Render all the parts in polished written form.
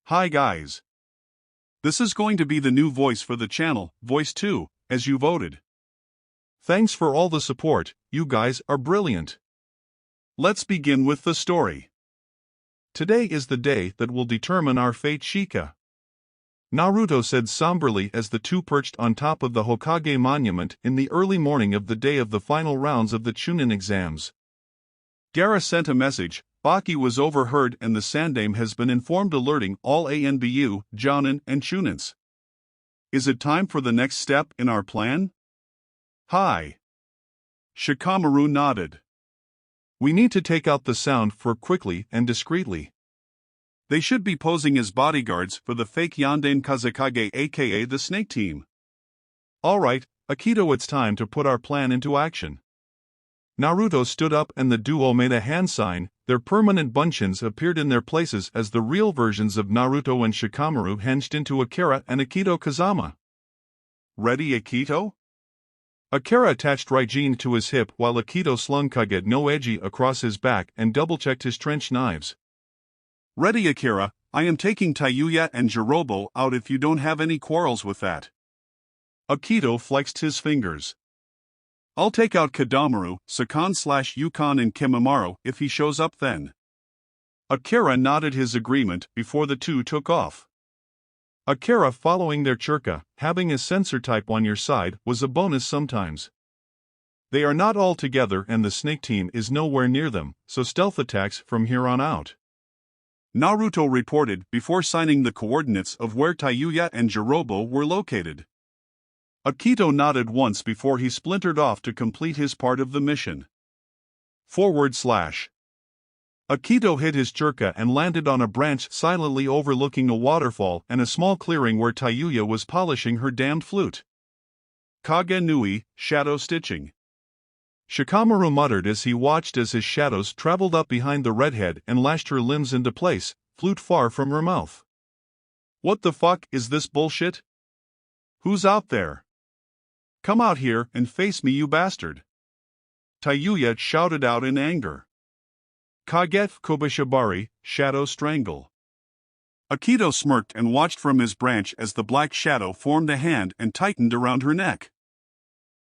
Hi guys. This is going to be the new voice for the channel, Voice 2, as you voted. Thanks for all the support, you guys are brilliant. Let's begin with the story. Today is the day that will determine our fate, Shika. Naruto said somberly as the two perched on top of the Hokage monument in the early morning of the day of the final rounds of the Chunin exams. Gaara sent a message. Baki was overheard and the Sandaime has been informed, alerting all ANBU, Jonin, and Chunins. Is it time for the next step in our plan? Hi. Shikamaru nodded. We need to take out the sound for quickly and discreetly. They should be posing as bodyguards for the fake Yanden Kazekage, aka the Snake Team. Alright, Akito, it's time to put our plan into action. Naruto stood up and the duo made a hand sign. Their permanent bunchins appeared in their places as the real versions of Naruto and Shikamaru hinged into Akira and Akito Kazama. Ready, Akito? Akira attached Ryujin to his hip while Akito slung Kage no Eiji across his back and double-checked his trench knives. Ready, Akira, I am taking Tayuya and Jirobo out if you don't have any quarrels with that. Akito flexed his fingers. I'll take out Kadamaru, Sakan/Yukon and Kimimaro if he shows up then. Akira nodded his agreement before the two took off. Akira following their churka, having a sensor type on your side was a bonus sometimes. They are not all together and the Snake Team is nowhere near them, so stealth attacks from here on out. Naruto reported before signing the coordinates of where Tayuya and Jirobo were located. Akito nodded once before he splintered off to complete his part of the mission. Akito hit his churka and landed on a branch silently overlooking a waterfall and a small clearing where Tayuya was polishing her damned flute. Kage Nui, shadow stitching. Shikamaru muttered as he watched as his shadows traveled up behind the redhead and lashed her limbs into place, flute far from her mouth. What the fuck is this bullshit? Who's out there? Come out here and face me, you bastard! Tayuya shouted out in anger. Kage Kobashibari, shadow strangle. Akito smirked and watched from his branch as the black shadow formed a hand and tightened around her neck.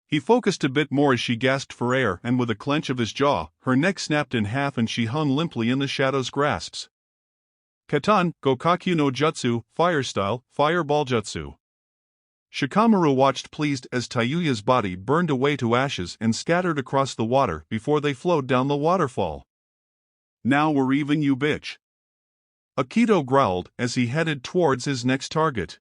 He focused a bit more as she gasped for air and with a clench of his jaw, her neck snapped in half and she hung limply in the shadow's grasps. Katan, Gokakyu no Jutsu, Fire Style, Fireball Jutsu. Shikamaru watched pleased as Tayuya's body burned away to ashes and scattered across the water before they flowed down the waterfall. Now we're even, you bitch. Akito growled as he headed towards his next target.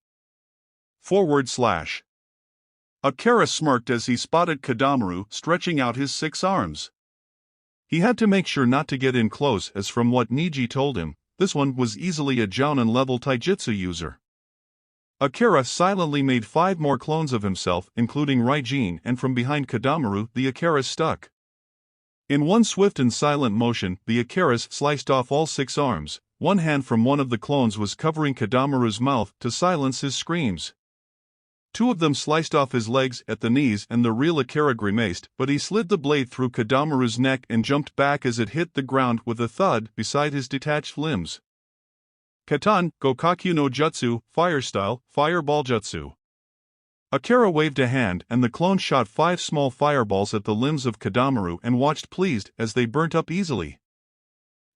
Akira smirked as he spotted Kadamaru stretching out his 6 arms. He had to make sure not to get in close as from what Niji told him, this one was easily a Jounin-level taijutsu user. Akira silently made 5 more clones of himself including Ryujin and from behind Kadamaru the Akiras stuck. In one swift and silent motion the Akiras sliced off all 6 arms, one hand from one of the clones was covering Kadamaru's mouth to silence his screams. 2 of them sliced off his legs at the knees and the real Akira grimaced, but he slid the blade through Kadamaru's neck and jumped back as it hit the ground with a thud beside his detached limbs. Katan, Gokakyu no Jutsu, Fire Style, Fireball Jutsu. Akira waved a hand and the clone shot 5 small fireballs at the limbs of Kadamaru and watched pleased as they burnt up easily.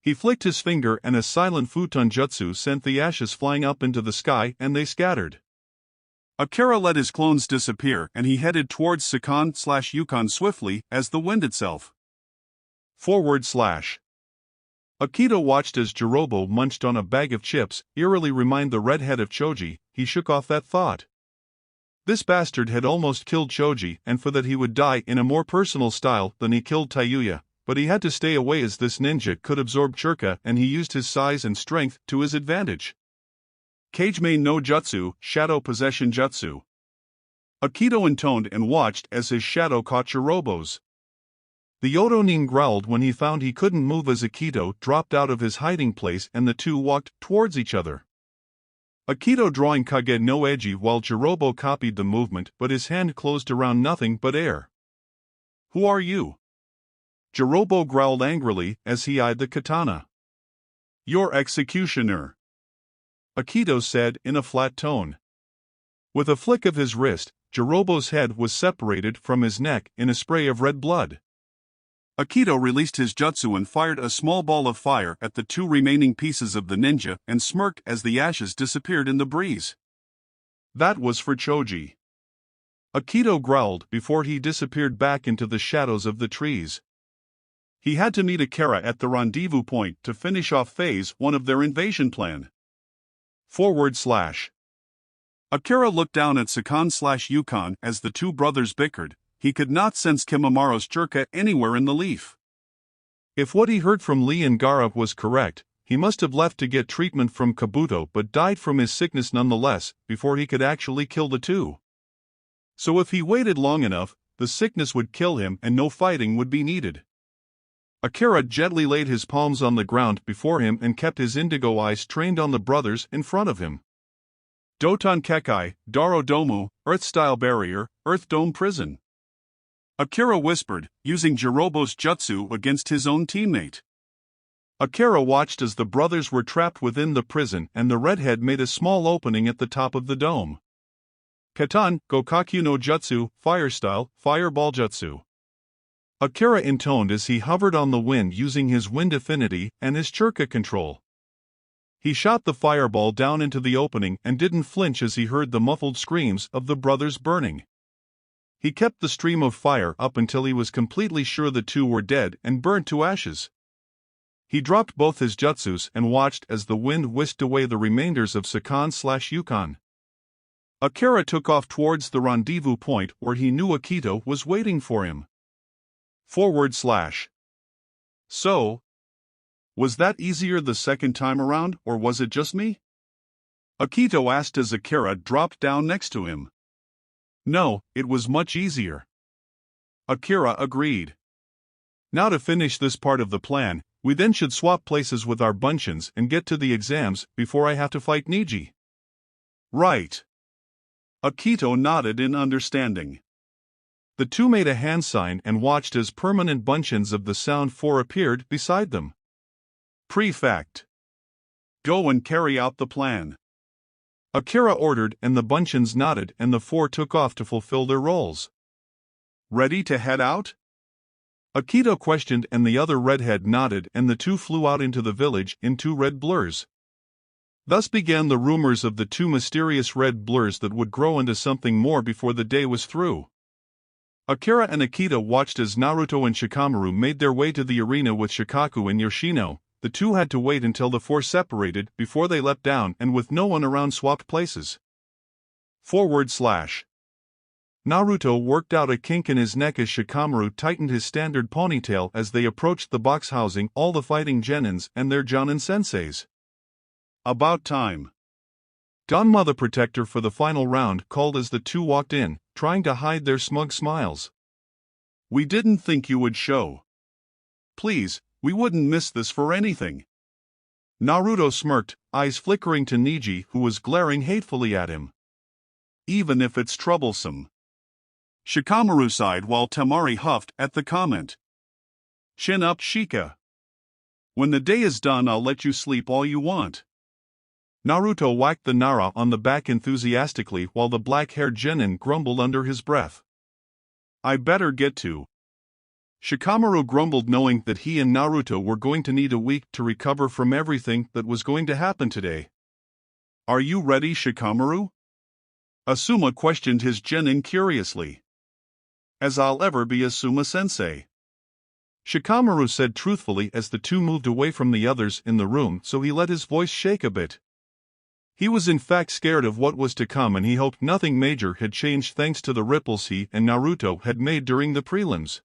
He flicked his finger and a silent futon jutsu sent the ashes flying up into the sky and they scattered. Akira let his clones disappear and he headed towards Sakan/Yukon swiftly as the wind itself. Akito watched as Jirobo munched on a bag of chips, eerily remind the redhead of Choji. He shook off that thought. This bastard had almost killed Choji and for that he would die in a more personal style than he killed Tayuya, but he had to stay away as this ninja could absorb churka and he used his size and strength to his advantage. Kageme no Jutsu, Shadow Possession Jutsu. Akito intoned and watched as his shadow caught Jirobo's. The Yodonin growled when he found he couldn't move as Akito dropped out of his hiding place and the two walked towards each other. Akito drawing Kage no Eiji while Jirobo copied the movement but his hand closed around nothing but air. Who are you? Jirobo growled angrily as he eyed the katana. Your executioner. Akito said in a flat tone. With a flick of his wrist, Jirobo's head was separated from his neck in a spray of red blood. Akito released his jutsu and fired a small ball of fire at the two remaining pieces of the ninja and smirked as the ashes disappeared in the breeze. That was for Choji. Akito growled before he disappeared back into the shadows of the trees. He had to meet Akira at the rendezvous point to finish off phase 1 of their invasion plan. Akira looked down at Sakan/Yukon as the two brothers bickered. He could not sense Kimamaro's churka anywhere in the leaf. If what he heard from Lee and Gaara was correct, he must have left to get treatment from Kabuto but died from his sickness nonetheless before he could actually kill the two. So if he waited long enough, the sickness would kill him and no fighting would be needed. Akira gently laid his palms on the ground before him and kept his indigo eyes trained on the brothers in front of him. Doton Kekai, Daro Domu, Earth-style barrier, Earth Dome prison. Akira whispered, using Jirobo's jutsu against his own teammate. Akira watched as the brothers were trapped within the prison and the redhead made a small opening at the top of the dome. Katan, Gokakyu no Jutsu, Fire-style, Fireball Jutsu. Akira intoned as he hovered on the wind using his wind affinity and his churka control. He shot the fireball down into the opening and didn't flinch as he heard the muffled screams of the brothers burning. He kept the stream of fire up until he was completely sure the two were dead and burnt to ashes. He dropped both his jutsus and watched as the wind whisked away the remainders of Sakan/Yukon. Akira took off towards the rendezvous point where he knew Akito was waiting for him. So, was that easier the second time around or was it just me? Akito asked as Akira dropped down next to him. No, it was much easier. Akira agreed. Now to finish this part of the plan, we then should swap places with our bunchins and get to the exams before I have to fight Niji. Right. Akito nodded in understanding. The two made a hand sign and watched as permanent bunchins of the Sound 4 appeared beside them. Prefect. Go and carry out the plan. Akira ordered and the bunchins nodded and the four took off to fulfill their roles. Ready to head out? Akito questioned and the other redhead nodded and the two flew out into the village in two red blurs. Thus began the rumors of the two mysterious red blurs that would grow into something more before the day was through. Akira and Akito watched as Naruto and Shikamaru made their way to the arena with Shikaku and Yoshino. The two had to wait until the four separated before they leapt down and with no one around swapped places. Naruto worked out a kink in his neck as Shikamaru tightened his standard ponytail as they approached the box housing all the fighting genins and their Jonin senseis. About time. Danma the protector for the final round called as the two walked in, trying to hide their smug smiles. We didn't think you would show. Please, we wouldn't miss this for anything. Naruto smirked, eyes flickering to Niji who was glaring hatefully at him. Even if it's troublesome. Shikamaru sighed while Temari huffed at the comment. Chin up, Shika. When the day is done I'll let you sleep all you want. Naruto whacked the Nara on the back enthusiastically while the black-haired Genin grumbled under his breath. I better get to. Shikamaru grumbled knowing that he and Naruto were going to need a week to recover from everything that was going to happen today. Are you ready, Shikamaru? Asuma questioned his Genin curiously. As I'll ever be Asuma-sensei. Shikamaru said truthfully as the two moved away from the others in the room so he let his voice shake a bit. He was in fact scared of what was to come and he hoped nothing major had changed thanks to the ripples he and Naruto had made during the prelims.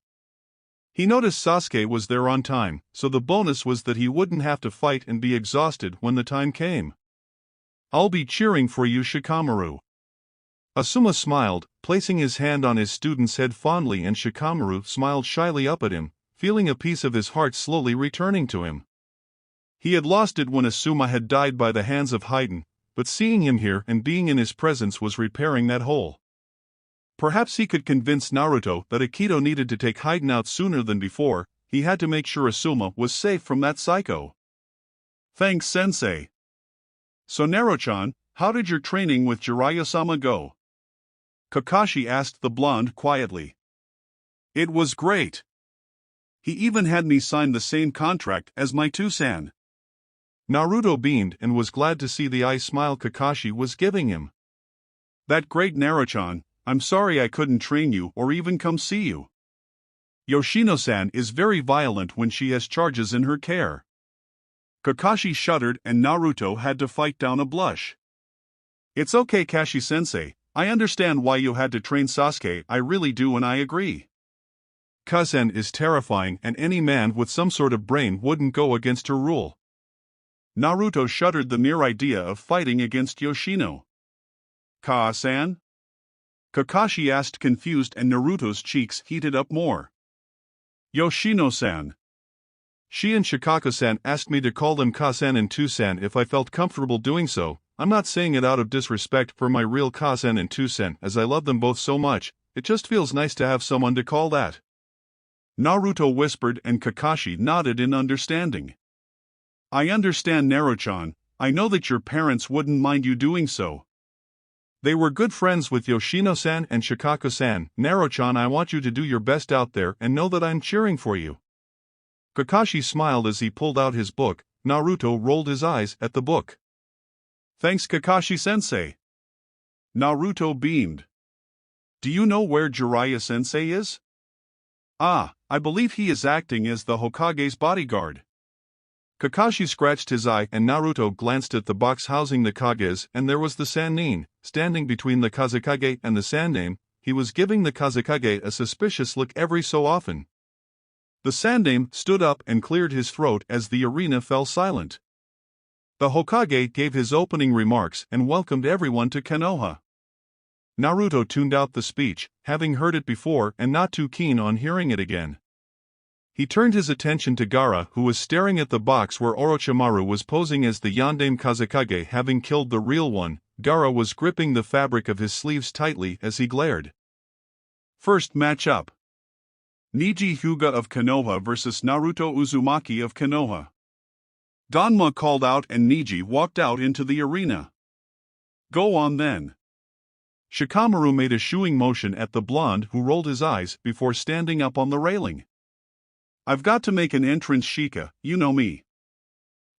He noticed Sasuke was there on time, so the bonus was that he wouldn't have to fight and be exhausted when the time came. I'll be cheering for you, Shikamaru. Asuma smiled, placing his hand on his student's head fondly, and Shikamaru smiled shyly up at him, feeling a piece of his heart slowly returning to him. He had lost it when Asuma had died by the hands of Haiden, but seeing him here and being in his presence was repairing that hole. Perhaps he could convince Naruto that Akito needed to take Haiden out sooner than before. He had to make sure Asuma was safe from that psycho. Thanks, Sensei. So Naruto-chan, how did your training with Jiraiya-sama go? Kakashi asked the blonde quietly. It was great. He even had me sign the same contract as my Tusan. Naruto beamed and was glad to see the ice smile Kakashi was giving him. That great Naruto-chan, I'm sorry I couldn't train you or even come see you. Yoshino-san is very violent when she has charges in her care. Kakashi shuddered and Naruto had to fight down a blush. It's okay Kashi-sensei, I understand why you had to train Sasuke, I really do and I agree. Kazen is terrifying and any man with some sort of brain wouldn't go against her rule. Naruto shuddered the mere idea of fighting against Yoshino. Ka-san? Kakashi asked confused and Naruto's cheeks heated up more. Yoshino-san. She and Shikako-san asked me to call them Ka-san and Tu-san if I felt comfortable doing so. I'm not saying it out of disrespect for my real Ka-san and Tu-san as I love them both so much, it just feels nice to have someone to call that. Naruto whispered and Kakashi nodded in understanding. I understand Naruto-chan, I know that your parents wouldn't mind you doing so. They were good friends with Yoshino-san and Shikako-san. Naruto-chan, I want you to do your best out there and know that I'm cheering for you. Kakashi smiled as he pulled out his book. Naruto rolled his eyes at the book. Thanks Kakashi-sensei. Naruto beamed. Do you know where Jiraiya-sensei is? Ah, I believe he is acting as the Hokage's bodyguard. Kakashi scratched his eye and Naruto glanced at the box housing the Kages and there was the Sannin, standing between the Kazekage and the Sandaime. He was giving the Kazekage a suspicious look every so often. The Sandaime stood up and cleared his throat as the arena fell silent. The Hokage gave his opening remarks and welcomed everyone to Konoha. Naruto tuned out the speech, having heard it before and not too keen on hearing it again. He turned his attention to Gaara who was staring at the box where Orochimaru was posing as the Yondaime Kazekage having killed the real one. Gaara was gripping the fabric of his sleeves tightly as he glared. First matchup. Neji Hyuga of Konoha vs Naruto Uzumaki of Konoha. Danma called out and Neji walked out into the arena. Go on then. Shikamaru made a shooing motion at the blonde who rolled his eyes before standing up on the railing. I've got to make an entrance Shika, you know me.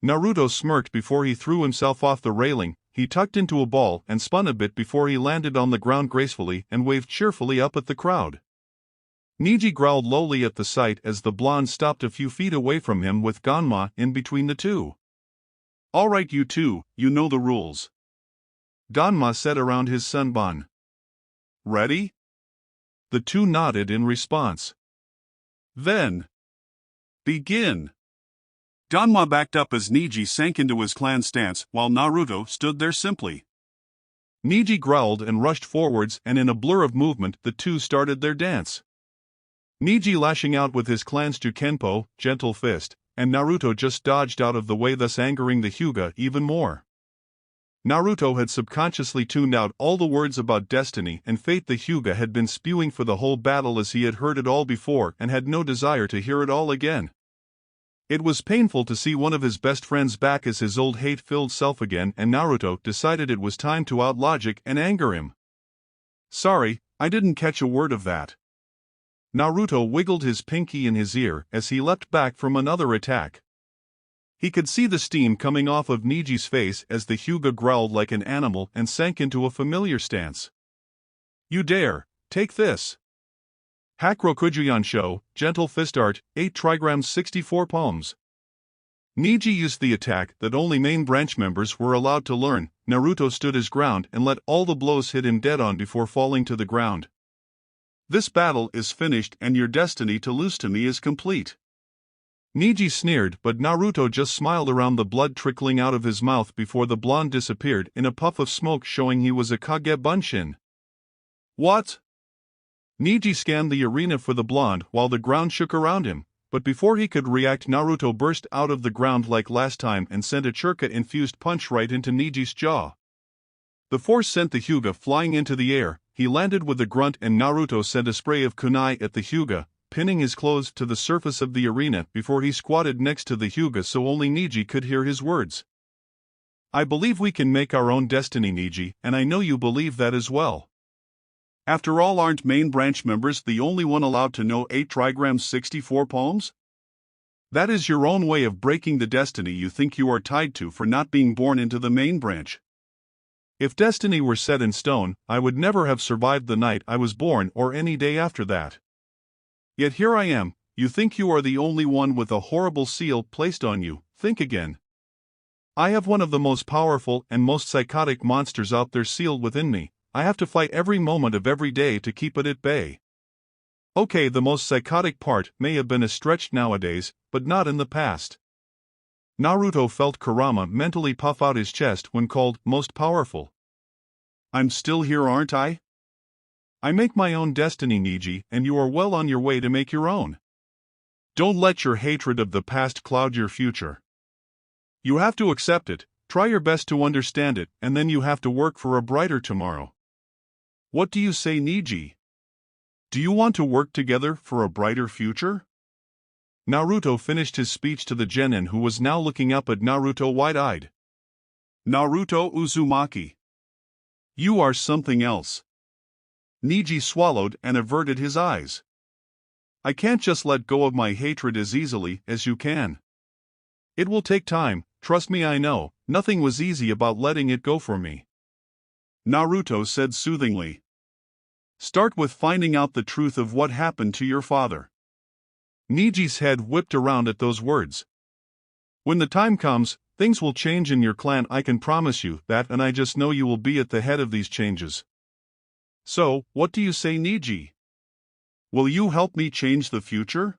Naruto smirked before he threw himself off the railing. He tucked into a ball and spun a bit before he landed on the ground gracefully and waved cheerfully up at the crowd. Neji growled lowly at the sight as the blonde stopped a few feet away from him with Ganma in between the two. Alright you two, you know the rules. Ganma said around his sunban. Ready? The two nodded in response. Then. Begin. Ganma backed up as Neji sank into his clan stance while Naruto stood there simply. Neji growled and rushed forwards and in a blur of movement the two started their dance. Neji lashing out with his clan's Jukenpo, gentle fist, and Naruto just dodged out of the way thus angering the Hyuga even more. Naruto had subconsciously tuned out all the words about destiny and fate the Hyuga had been spewing for the whole battle as he had heard it all before and had no desire to hear it all again. It was painful to see one of his best friends back as his old hate-filled self again and Naruto decided it was time to out-logic and anger him. Sorry, I didn't catch a word of that. Naruto wiggled his pinky in his ear as he leapt back from another attack. He could see the steam coming off of Neji's face as the Hyuga growled like an animal and sank into a familiar stance. You dare, take this. Hakurokujuyan Sho, Gentle Fist Art, 8 trigrams 64 palms. Neji used the attack that only main branch members were allowed to learn. Naruto stood his ground and let all the blows hit him dead on before falling to the ground. This battle is finished and your destiny to lose to me is complete. Neji sneered but Naruto just smiled around the blood trickling out of his mouth before the blonde disappeared in a puff of smoke showing he was a Kage Bunshin. What? Neji scanned the arena for the blonde while the ground shook around him, but before he could react Naruto burst out of the ground like last time and sent a churka-infused punch right into Neji's jaw. The force sent the Hyuga flying into the air. He landed with a grunt and Naruto sent a spray of kunai at the Hyuga, pinning his clothes to the surface of the arena before he squatted next to the Hyuga so only Neji could hear his words. I believe we can make our own destiny, Niji, and I know you believe that as well. After all, aren't main branch members the only one allowed to know 8 trigrams 64 poems? That is your own way of breaking the destiny you think you are tied to for not being born into the main branch. If destiny were set in stone, I would never have survived the night I was born or any day after that. Yet here I am. You think you are the only one with a horrible seal placed on you. Think again. I have one of the most powerful and most psychotic monsters out there sealed within me. I have to fight every moment of every day to keep it at bay. Okay, the most psychotic part may have been a stretch nowadays, but not in the past. Naruto felt Kurama mentally puff out his chest when called most powerful. I'm still here, aren't I? I make my own destiny, Niji, and you are well on your way to make your own. Don't let your hatred of the past cloud your future. You have to accept it, try your best to understand it, and then you have to work for a brighter tomorrow. What do you say, Niji? Do you want to work together for a brighter future? Naruto finished his speech to the Genin, who was now looking up at Naruto wide-eyed. Naruto Uzumaki. You are something else. Niji swallowed and averted his eyes. I can't just let go of my hatred as easily as you can. It will take time, trust me, I know. Nothing was easy about letting it go for me. Naruto said soothingly. Start with finding out the truth of what happened to your father. Niji's head whipped around at those words. When the time comes, things will change in your clan, I can promise you that, and I just know you will be at the head of these changes. So, what do you say, Niji? Will you help me change the future?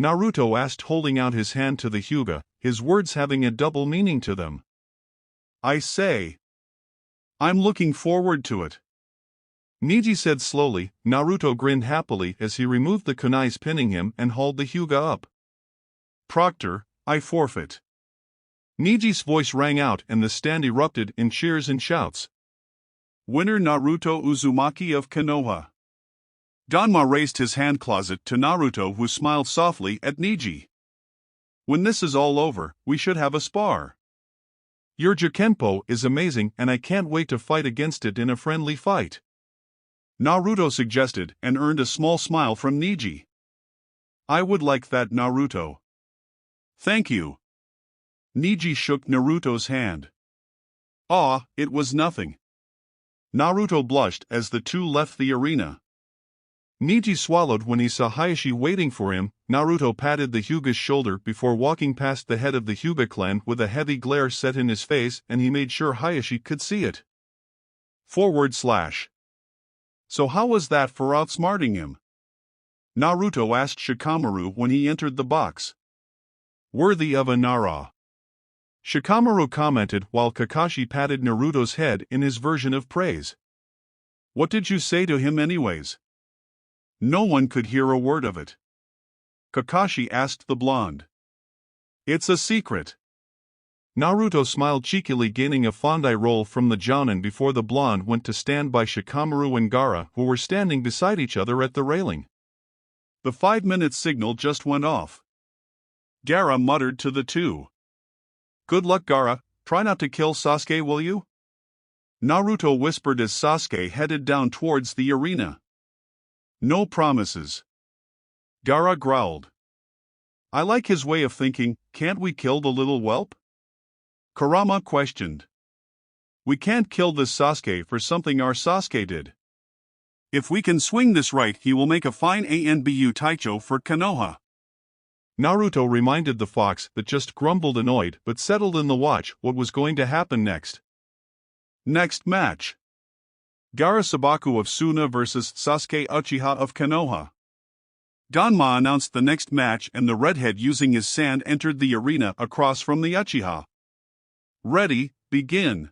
Naruto asked, holding out his hand to the Hyuga, his words having a double meaning to them. I say. I'm looking forward to it. Niji said slowly. Naruto grinned happily as he removed the kunais pinning him and hauled the Hyuga up. Proctor, I forfeit. Niji's voice rang out and the stand erupted in cheers and shouts. Winner Naruto Uzumaki of Konoha. Danma raised his hand closet to Naruto, who smiled softly at Niji. When this is all over, we should have a spar. Your Jukenpo is amazing and I can't wait to fight against it in a friendly fight. Naruto suggested and earned a small smile from Niji. I would like that, Naruto. Thank you. Niji shook Naruto's hand. Ah, it was nothing. Naruto blushed as the two left the arena. Niji swallowed when he saw Hayashi waiting for him. Naruto patted the Hyuga's shoulder before walking past the head of the Hyuga clan with a heavy glare set in his face, and he made sure Hayashi could see it. // So how was that for outsmarting him? Naruto asked Shikamaru when he entered the box. Worthy of a Nara. Shikamaru commented while Kakashi patted Naruto's head in his version of praise. What did you say to him anyways? No one could hear a word of it. Kakashi asked the blonde. It's a secret. Naruto smiled cheekily, gaining a fondue roll from the jounin before the blonde went to stand by Shikamaru and Gaara, who were standing beside each other at the railing. The 5-minute signal just went off. Gaara muttered to the two. Good luck, Gaara, try not to kill Sasuke, will you? Naruto whispered as Sasuke headed down towards the arena. No promises. Gaara growled. I like his way of thinking. Can't we kill the little whelp? Kurama questioned. We can't kill this Sasuke for something our Sasuke did. If we can swing this right, he will make a fine Anbu Taicho for Konoha. Naruto reminded the fox that just grumbled annoyed but settled in the watch what was going to happen next. Next match. Gaara Sabaku of Suna vs Sasuke Uchiha of Konoha. Danma announced the next match and the redhead using his sand entered the arena across from the Uchiha. Ready, begin.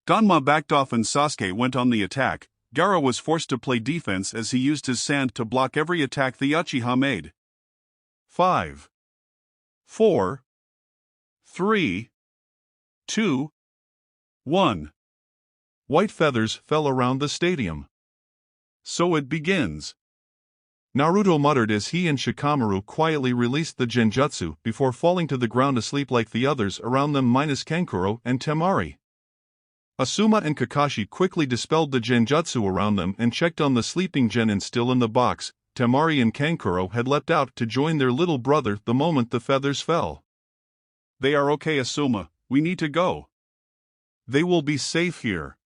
Danma backed off and Sasuke went on the attack. Gaara was forced to play defense as he used his sand to block every attack the Uchiha made. 5, 4, 3, 2, 1. White feathers fell around the stadium. So it begins. Naruto muttered as he and Shikamaru quietly released the genjutsu before falling to the ground asleep like the others around them minus Kankuro and Temari. Asuma and Kakashi quickly dispelled the genjutsu around them and checked on the sleeping genin still in the box. Temari and Kankuro had leapt out to join their little brother the moment the feathers fell. They are okay, Asuma, we need to go. They will be safe here.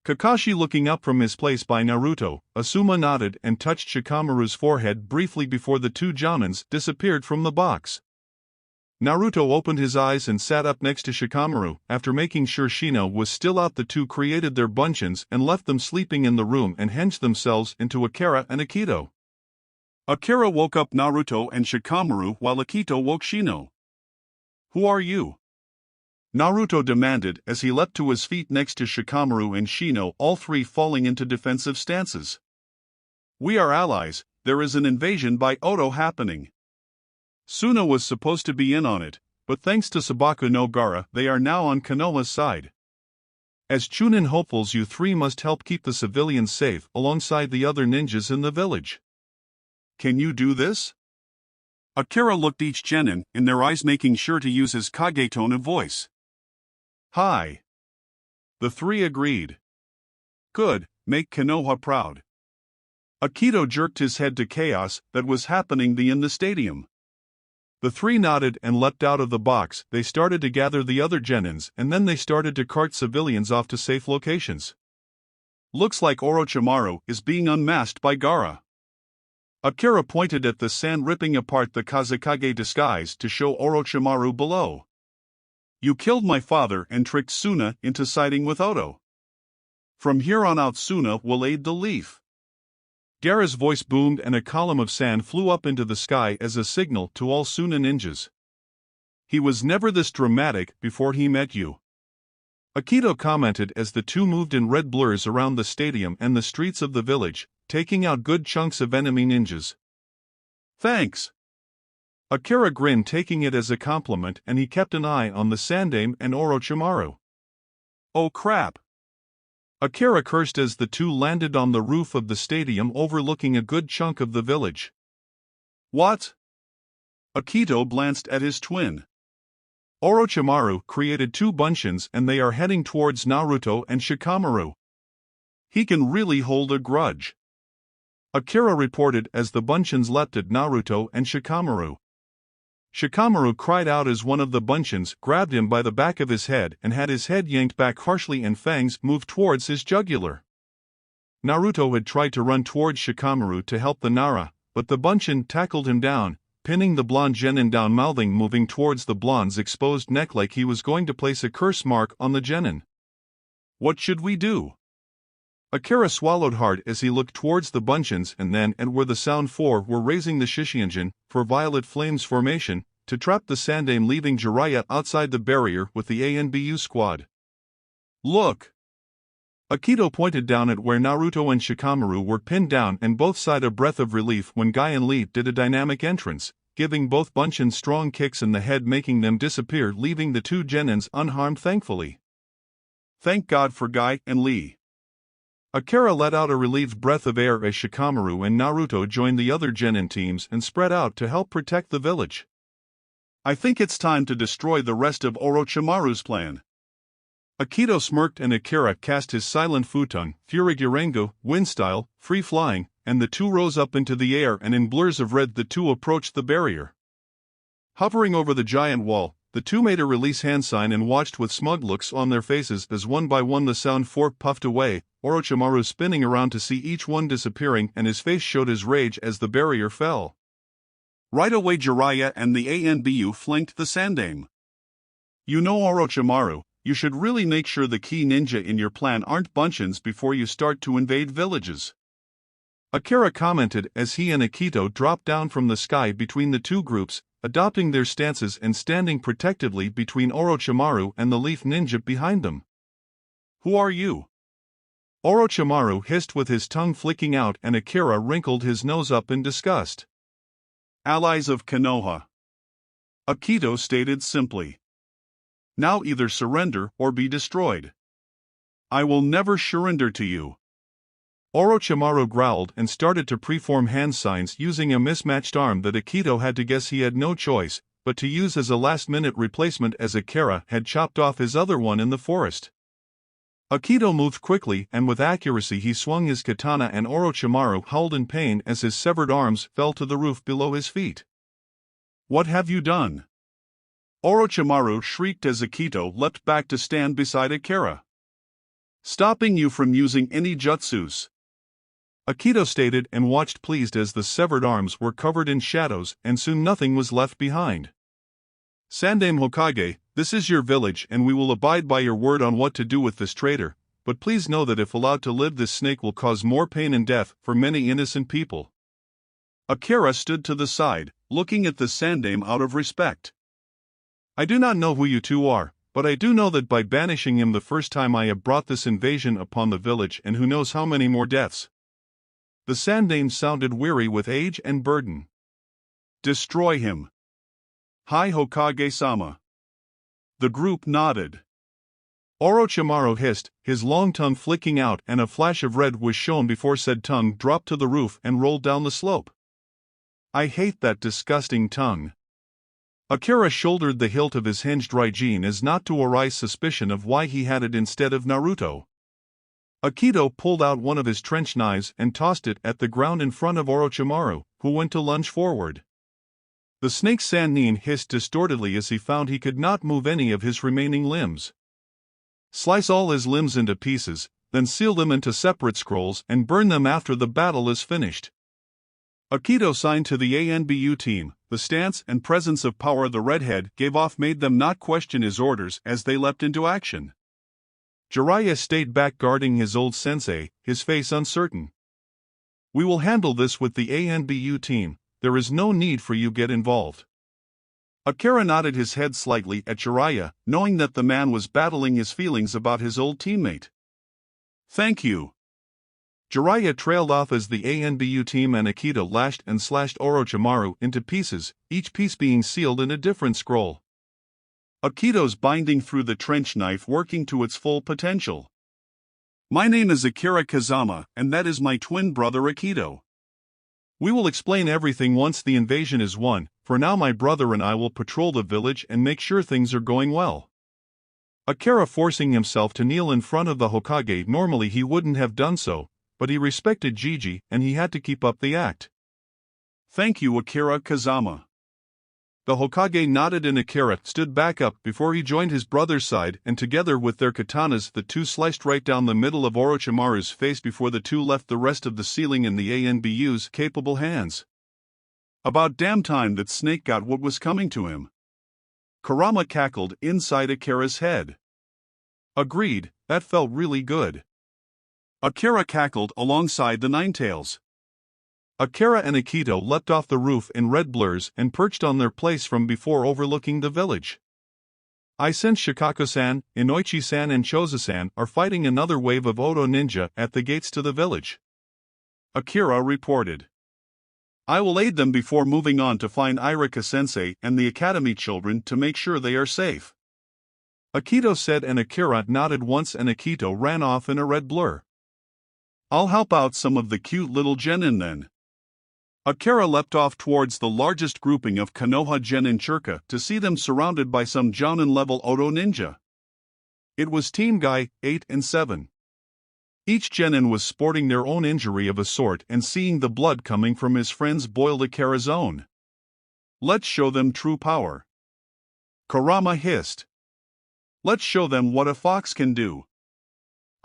Kakashi looking up from his place by Naruto, Asuma nodded and touched Shikamaru's forehead briefly before the two Jonins disappeared from the box. Naruto opened his eyes and sat up next to Shikamaru. After making sure Shino was still out, the two created their bunchins and left them sleeping in the room and hinged themselves into Akira and Akito. Akira woke up Naruto and Shikamaru while Akito woke Shino. Who are you? Naruto demanded as he leapt to his feet next to Shikamaru and Shino, all three falling into defensive stances. We are allies, there is an invasion by Oto happening. Suna was supposed to be in on it, but thanks to Sabaku no Gaara they are now on Konoha's side. As Chunin hopefuls, you three must help keep the civilians safe alongside the other ninjas in the village. Can you do this? Akira looked each genin in their eyes, making sure to use his Kage tone of voice. Hi. The three agreed. Good, make Konoha proud. Akito jerked his head to chaos that was happening in the stadium. The three nodded and leapt out of the box. They started to gather the other genins and then they started to cart civilians off to safe locations. Looks like Orochimaru is being unmasked by Gaara. Akira pointed at the sand, ripping apart the Kazekage disguise to show Orochimaru below. You killed my father and tricked Suna into siding with Oto. From here on out Suna will aid the Leaf. Gaara's voice boomed and a column of sand flew up into the sky as a signal to all Suna ninjas. He was never this dramatic before he met you. Akito commented as the two moved in red blurs around the stadium and the streets of the village, taking out good chunks of enemy ninjas. Thanks. Akira grinned, taking it as a compliment, and he kept an eye on the Sandaime and Orochimaru. Oh crap! Akira cursed as the two landed on the roof of the stadium overlooking a good chunk of the village. What? Akito glanced at his twin. Orochimaru created two bunchins and they are heading towards Naruto and Shikamaru. He can really hold a grudge. Akira reported as the bunchins leapt at Naruto and Shikamaru. Shikamaru cried out as one of the bunchins grabbed him by the back of his head and had his head yanked back harshly and fangs moved towards his jugular. Naruto had tried to run towards Shikamaru to help the Nara, but the bunchin tackled him down, pinning the blonde genin down, mouthing, moving towards the blonde's exposed neck like he was going to place a curse mark on the genin. What should we do? Akira swallowed hard as he looked towards the bunchins and then at where the Sound Four were raising the Shishianjin for Violet Flame's formation to trap the Sandaime, leaving Jiraiya outside the barrier with the ANBU squad. Look! Akito pointed down at where Naruto and Shikamaru were pinned down and both sighed a breath of relief when Guy and Lee did a dynamic entrance, giving both bunchins strong kicks in the head, making them disappear, leaving the two genins unharmed thankfully. Thank God for Guy and Lee. Akira let out a relieved breath of air as Shikamaru and Naruto joined the other genin teams and spread out to help protect the village. I think it's time to destroy the rest of Orochimaru's plan. Akito smirked and Akira cast his silent futon, Furigurengo, wind style, free flying, and the two rose up into the air and in blurs of red the two approached the barrier. Hovering over the giant wall, the two made a release hand sign and watched with smug looks on their faces as one by one the Sound Four puffed away, Orochimaru spinning around to see each one disappearing, and his face showed his rage as the barrier fell. Right away Jiraiya and the ANBU flanked the Sandaime. You know Orochimaru, you should really make sure the key ninja in your plan aren't bunchins before you start to invade villages. Akira commented as he and Akito dropped down from the sky between the two groups, adopting their stances and standing protectively between Orochimaru and the Leaf Ninja behind them. Who are you? Orochimaru hissed with his tongue flicking out, and Akira wrinkled his nose up in disgust. Allies of Konoha. Akito stated simply. Now either surrender or be destroyed. I will never surrender to you. Orochimaru growled and started to preform hand signs using a mismatched arm that Akito had to guess he had no choice but to use as a last-minute replacement as Akira had chopped off his other one in the forest. Akito moved quickly and with accuracy he swung his katana and Orochimaru howled in pain as his severed arms fell to the roof below his feet. "What have you done?" Orochimaru shrieked as Akito leapt back to stand beside Akira. "Stopping you from using any jutsus," Akito stated and watched pleased as the severed arms were covered in shadows and soon nothing was left behind. "Sandaime Hokage, this is your village and we will abide by your word on what to do with this traitor, but please know that if allowed to live this snake will cause more pain and death for many innocent people." Akira stood to the side, looking at the Sandaime out of respect. "I do not know who you two are, but I do know that by banishing him the first time I have brought this invasion upon the village and who knows how many more deaths." The Sandaime sounded weary with age and burden. "Destroy him." "Hi Hokage-sama." The group nodded. Orochimaru hissed, his long tongue flicking out and a flash of red was shown before said tongue dropped to the roof and rolled down the slope. "I hate that disgusting tongue." Akira shouldered the hilt of his hinged Ryujin as not to arouse suspicion of why he had it instead of Naruto. Akito pulled out one of his trench knives and tossed it at the ground in front of Orochimaru, who went to lunge forward. The snake Sannin hissed distortedly as he found he could not move any of his remaining limbs. "Slice all his limbs into pieces, then seal them into separate scrolls and burn them after the battle is finished." Akito signed to the ANBU team. The stance and presence of power the redhead gave off made them not question his orders as they leapt into action. Jiraiya stayed back guarding his old sensei, his face uncertain. "We will handle this with the ANBU team, there is no need for you get involved." Akira nodded his head slightly at Jiraiya, knowing that the man was battling his feelings about his old teammate. "Thank you." Jiraiya trailed off as the ANBU team and Akito lashed and slashed Orochimaru into pieces, each piece being sealed in a different scroll. Akito's binding through the trench knife working to its full potential. "My name is Akira Kazama, and that is my twin brother Akito. We will explain everything once the invasion is won, for now my brother and I will patrol the village and make sure things are going well." Akira forcing himself to kneel in front of the Hokage. Normally he wouldn't have done so, but he respected Gigi and he had to keep up the act. "Thank you Akira Kazama." The Hokage nodded and Akira stood back up before he joined his brother's side and together with their katanas the two sliced right down the middle of Orochimaru's face before the two left the rest of the ceiling in the ANBU's capable hands. "About damn time that snake got what was coming to him." Kurama cackled inside Akira's head. "Agreed, that felt really good." Akira cackled alongside the Ninetails. Akira and Akito leapt off the roof in red blurs and perched on their place from before overlooking the village. "I sense Shikaku-san, Inoichi-san and Choza-san are fighting another wave of Oto ninja at the gates to the village," Akira reported. "I will aid them before moving on to find Irika-sensei and the academy children to make sure they are safe," Akito said and Akira nodded once and Akito ran off in a red blur. "I'll help out some of the cute little genin then." Akira leapt off towards the largest grouping of Konoha genin Churka to see them surrounded by some Jounin-level Oto ninja. It was Team Guy, 8 and 7. Each genin was sporting their own injury of a sort and seeing the blood coming from his friends boiled Akira's own. "Let's show them true power," Kurama hissed. "Let's show them what a fox can do."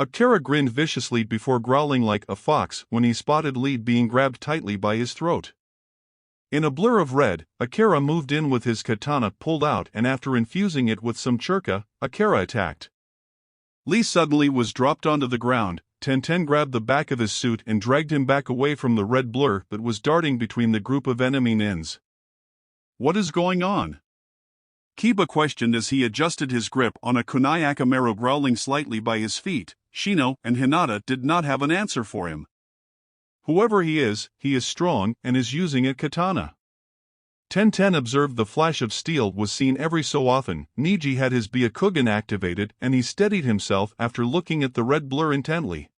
Akira grinned viciously before growling like a fox when he spotted Lee being grabbed tightly by his throat. In a blur of red, Akira moved in with his katana pulled out and after infusing it with some churka, Akira attacked. Lee suddenly was dropped onto the ground. Tenten grabbed the back of his suit and dragged him back away from the red blur that was darting between the group of enemy nins. "What is going on?" Kiba questioned as he adjusted his grip on a kunai Akamaru growling slightly by his feet. Shino and Hinata did not have an answer for him. "Whoever he is strong and is using a katana." Tenten observed the flash of steel was seen every so often. Niji had his Byakugan activated and he steadied himself after looking at the red blur intently.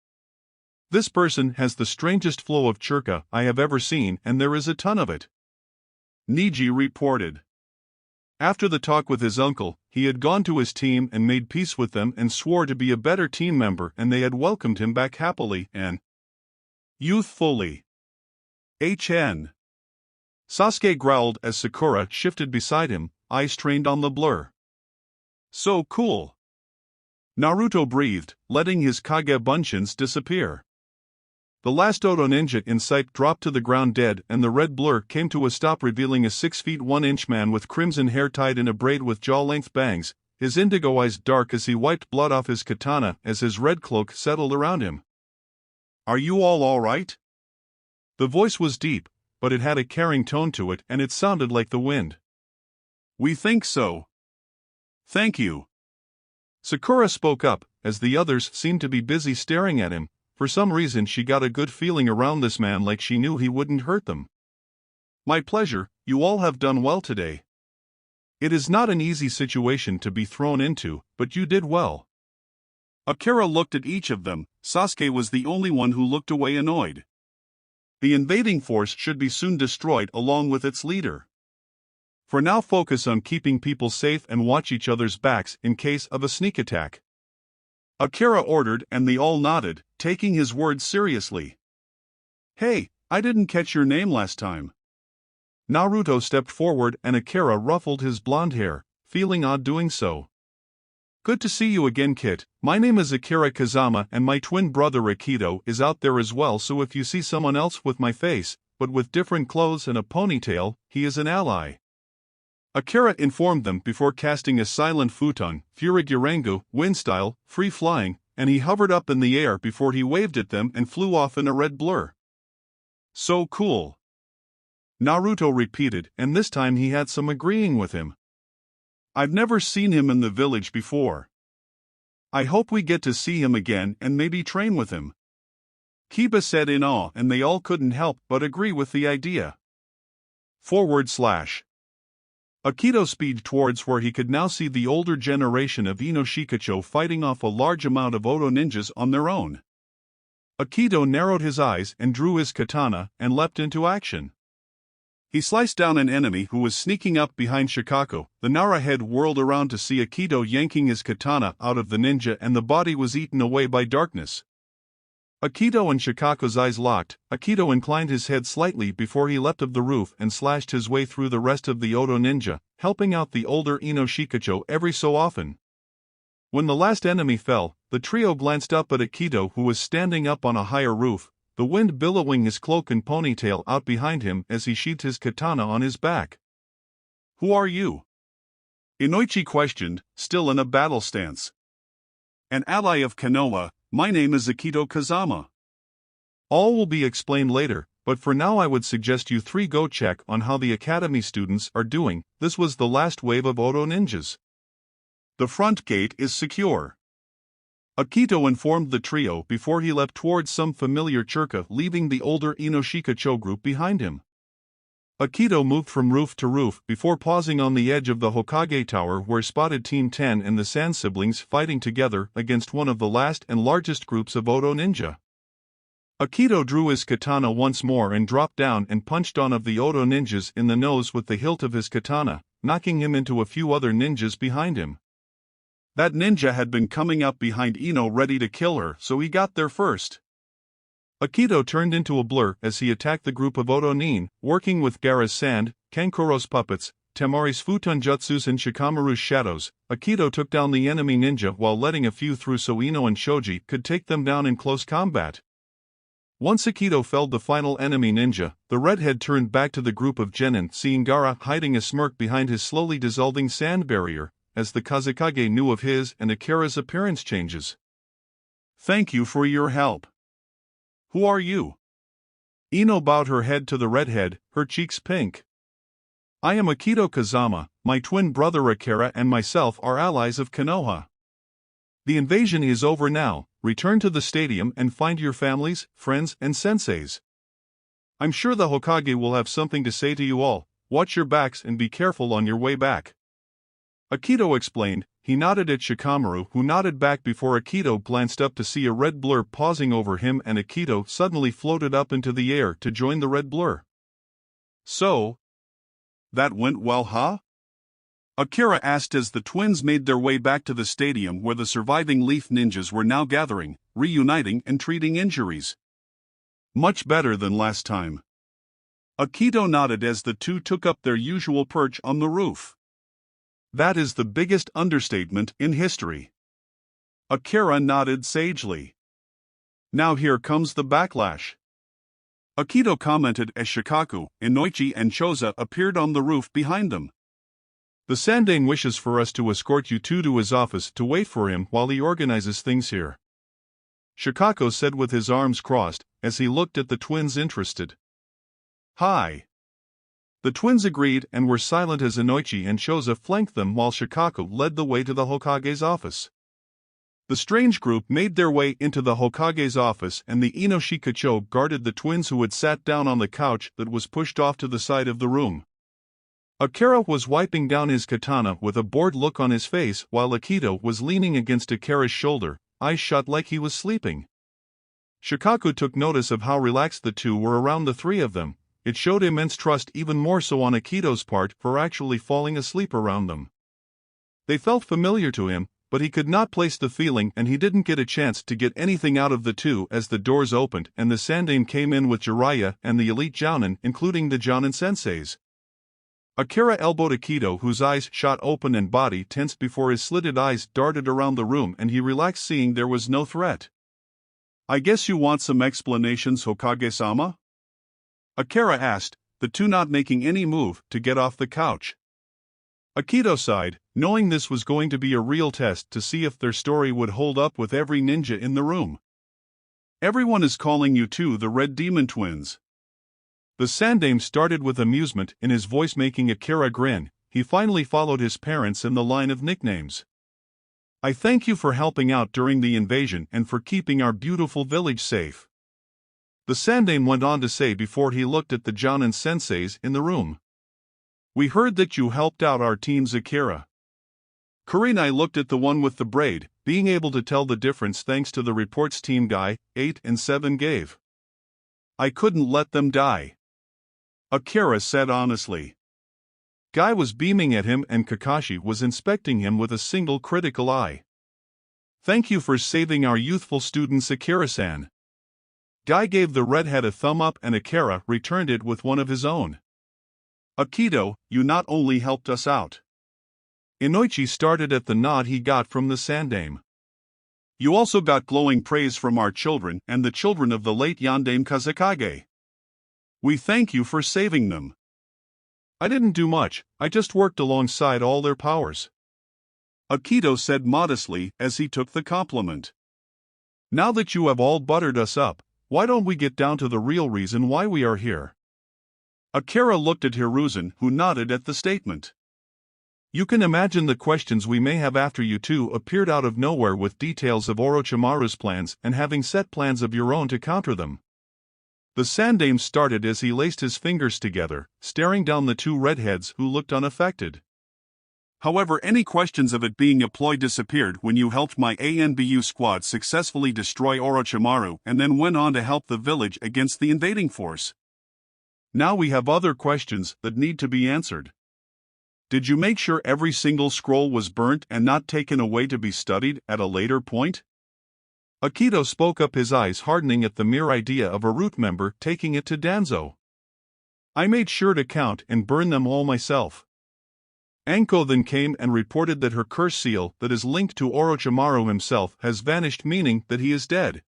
This person has the strangest flow of churka I have ever seen, and there is a ton of it. Niji reported. After the talk with his uncle, he had gone to his team and made peace with them and swore to be a better team member, and they had welcomed him back happily and youthfully. HN. Sasuke growled as Sakura shifted beside him, eyes trained on the blur. So cool. Naruto breathed, letting his Kage Bunshins disappear. The last Oto ninja in sight dropped to the ground dead, and the red blur came to a stop, revealing a 6 feet 1 inch man with crimson hair tied in a braid with jaw-length bangs, his indigo eyes dark as he wiped blood off his katana as his red cloak settled around him. Are you all right? The voice was deep, but it had a caring tone to it, and it sounded like the wind. We think so. Thank you. Sakura spoke up, as the others seemed to be busy staring at him. For some reason she got a good feeling around this man, like she knew he wouldn't hurt them. My pleasure, you all have done well today. It is not an easy situation to be thrown into, but you did well. Akira looked at each of them. Sasuke was the only one who looked away annoyed. The invading force should be soon destroyed along with its leader. For now, focus on keeping people safe and watch each other's backs in case of a sneak attack. Akira ordered, and they all nodded, taking his words seriously. Hey, I didn't catch your name last time. Naruto stepped forward and Akira ruffled his blonde hair, feeling odd doing so. Good to see you again, Kit. My name is Akira Kazama and my twin brother Akito is out there as well, so if you see someone else with my face, but with different clothes and a ponytail, he is an ally. Akira informed them before casting a silent futon, Furigurengu, wind style, free flying, and he hovered up in the air before he waved at them and flew off in a red blur. So cool. Naruto repeated, and this time he had some agreeing with him. I've never seen him in the village before. I hope we get to see him again and maybe train with him. Kiba said in awe, and they all couldn't help but agree with the idea. // Akito speeded towards where he could now see the older generation of Inoshikacho fighting off a large amount of Oto ninjas on their own. Akito narrowed his eyes and drew his katana and leapt into action. He sliced down an enemy who was sneaking up behind Shikako. The Nara head whirled around to see Akito yanking his katana out of the ninja, and the body was eaten away by darkness. Akito and Shikako's eyes locked. Akito inclined his head slightly before he leapt of the roof and slashed his way through the rest of the Oto ninja, helping out the older Inoshikacho every so often. When the last enemy fell, the trio glanced up at Akito, who was standing up on a higher roof, the wind billowing his cloak and ponytail out behind him as he sheathed his katana on his back. Who are you? Inoichi questioned, still in a battle stance. An ally of Konoha. My name is Akito Kazama. All will be explained later, but for now I would suggest you three go check on how the academy students are doing. This was the last wave of Oto ninjas. The front gate is secure. Akito informed the trio before he leapt towards some familiar churka, leaving the older Inoshikacho group behind him. Akito moved from roof to roof before pausing on the edge of the Hokage Tower, where spotted Team 10 and the Sand siblings fighting together against one of the last and largest groups of Oto ninja. Akito drew his katana once more and dropped down and punched one of the Oto ninjas in the nose with the hilt of his katana, knocking him into a few other ninjas behind him. That ninja had been coming up behind Ino ready to kill her, so he got there first. Akito turned into a blur as he attacked the group of Oto nin, working with Gaara's sand, Kankuro's puppets, Temari's futonjutsus and Shikamaru's shadows. Akito took down the enemy ninja while letting a few through so Ino and Shoji could take them down in close combat. Once Akito felled the final enemy ninja, the redhead turned back to the group of Genin, seeing Gaara hiding a smirk behind his slowly dissolving sand barrier, as the Kazekage knew of his and Akira's appearance changes. Thank you for your help. Who are you? Ino bowed her head to the redhead, her cheeks pink. I am Akito Kazama. My twin brother Akira and myself are allies of Konoha. The invasion is over now. Return to the stadium and find your families, friends, and senseis. I'm sure the Hokage will have something to say to you all. Watch your backs and be careful on your way back. Akito explained. He nodded at Shikamaru, who nodded back before Akito glanced up to see a red blur pausing over him, and Akito suddenly floated up into the air to join the red blur. So, that went well, huh? Akira asked as the twins made their way back to the stadium where the surviving Leaf Ninjas were now gathering, reuniting and treating injuries. Much better than last time. Akito nodded as the two took up their usual perch on the roof. That is the biggest understatement in history. Akira nodded sagely. Now here comes the backlash. Akito commented as Shikaku, Inoichi and Choza appeared on the roof behind them. The Sandaime wishes for us to escort you two to his office to wait for him while he organizes things here. Shikaku said with his arms crossed, as he looked at the twins interested. Hi. The twins agreed and were silent as Inoichi and Choza flanked them while Shikaku led the way to the Hokage's office. The strange group made their way into the Hokage's office, and the Inoshikacho guarded the twins who had sat down on the couch that was pushed off to the side of the room. Akira was wiping down his katana with a bored look on his face while Akito was leaning against Akira's shoulder, eyes shut like he was sleeping. Shikaku took notice of how relaxed the two were around the three of them. It showed immense trust, even more so on Akito's part, for actually falling asleep around them. They felt familiar to him, but he could not place the feeling, and he didn't get a chance to get anything out of the two as the doors opened and the Sandaime came in with Jiraiya and the elite Jounin, including the Jounin senseis. Akira elbowed Akito, whose eyes shot open and body tensed before his slitted eyes darted around the room, and he relaxed seeing there was no threat. I guess you want some explanations, Hokage-sama? Akira asked, the two not making any move to get off the couch. Akito sighed, knowing this was going to be a real test to see if their story would hold up with every ninja in the room. Everyone is calling you two the Red Demon Twins. The Sandaime started with amusement in his voice, making Akira grin. He finally followed his parents in the line of nicknames. I thank you for helping out during the invasion and for keeping our beautiful village safe. The Sandaime went on to say before he looked at the Jounin senseis in the room. We heard that you helped out our teams, Akira. Kurenai looked at the one with the braid, being able to tell the difference thanks to the reports Team Guy 8 and 7 gave. I couldn't let them die, Akira said honestly. Guy was beaming at him and Kakashi was inspecting him with a single critical eye. Thank you for saving our youthful students, Akira-san. Guy gave the redhead a thumb up and Akira returned it with one of his own. Akito, you not only helped us out. Inoichi started at the nod he got from the Sandaime. You also got glowing praise from our children and the children of the late Yondaime Kazekage. We thank you for saving them. I didn't do much, I just worked alongside all their powers. Akito said modestly as he took the compliment. Now that you have all buttered us up, why don't we get down to the real reason why we are here? Akira looked at Hiruzen, who nodded at the statement. You can imagine the questions we may have after you two appeared out of nowhere with details of Orochimaru's plans and having set plans of your own to counter them. The Sandaime started as he laced his fingers together, staring down the two redheads who looked unaffected. However, any questions of it being a ploy disappeared when you helped my ANBU squad successfully destroy Orochimaru and then went on to help the village against the invading force. Now we have other questions that need to be answered. Did you make sure every single scroll was burnt and not taken away to be studied at a later point? Akito spoke up, his eyes hardening at the mere idea of a root member taking it to Danzo. I made sure to count and burn them all myself. Anko then came and reported that her curse seal that is linked to Orochimaru himself has vanished, meaning that he is dead.